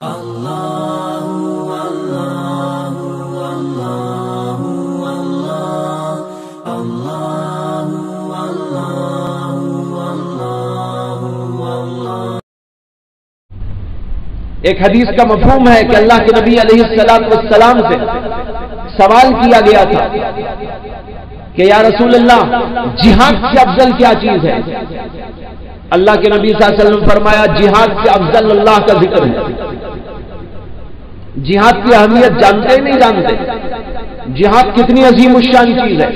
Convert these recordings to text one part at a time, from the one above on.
ایک حدیث کا مفہوم ہے کہ اللہ کے نبی علیہ السلام سے سوال کیا گیا تھا کہ یا رسول اللہ جہاد سے افضل کیا چیز ہے؟ اللہ کے نبی صلی اللہ علیہ وسلم فرمایا جہاد سے افضل اللہ کا ذکر ہے۔ جہاد کی اہمیت جانتے ہی نہیں جانتے، جہاد کتنی عظیم الشان چیز ہے،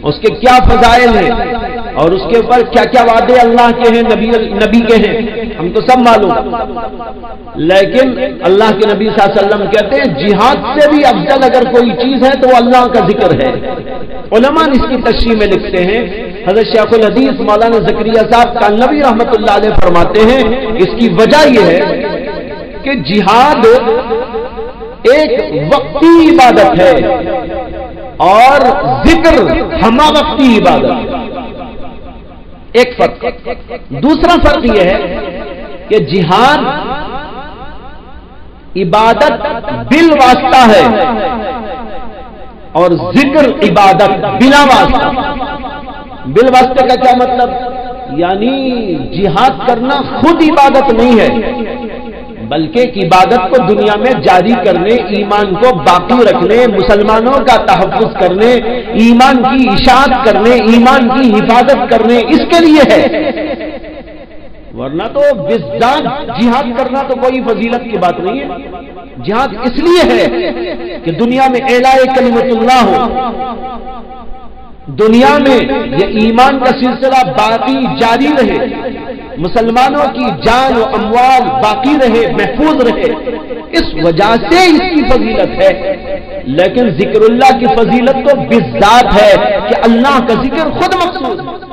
اس کے کیا فضائل ہیں اور اس کے اوپر کیا کیا وعدے اللہ کے ہیں، نبی کے ہیں، ہم تو سب معلوم، لیکن اللہ کے نبی صلی اللہ علیہ وسلم کہتے ہیں جہاد سے بھی افضل اگر کوئی چیز ہے تو وہ اللہ کا ذکر ہے۔ علماء اس کی تشریح میں لکھتے ہیں، حضرت شیخ الحدیث مولانا زکریا صاحب کانلوی رحمۃ اللہ علیہ فرماتے ہیں اس کی وجہ یہ ہے کہ جہاد ایک وقتی عبادت ہے اور ذکر ہمہ وقتی عبادت ہے۔ ایک فرق۔ دوسرا فرق یہ ہے کہ جہاد عبادت بالواسطہ ہے اور ذکر عبادت بلا واسطہ۔ بالواسطے کا کیا مطلب؟ یعنی جہاد کرنا خود عبادت نہیں ہے بلکہ عبادت کو دنیا میں جاری کرنے، ایمان کو باقی رکھنے، مسلمانوں کا تحفظ کرنے، ایمان کی اشاعت کرنے، ایمان کی حفاظت کرنے، اس کے لیے ہے، ورنہ تو بذات جہاد کرنا تو کوئی فضیلت کی بات نہیں ہے۔ جہاد اس لیے ہے کہ دنیا میں اعلاء کلمت اللہ ہو، دنیا میں یہ ایمان کا سلسلہ باقی جاری رہے، مسلمانوں کی جان و اموال باقی رہے، محفوظ رہے، اس وجہ سے اس کی فضیلت ہے۔ لیکن ذکر اللہ کی فضیلت تو بالذات ہے کہ اللہ کا ذکر خود مقصود ہے۔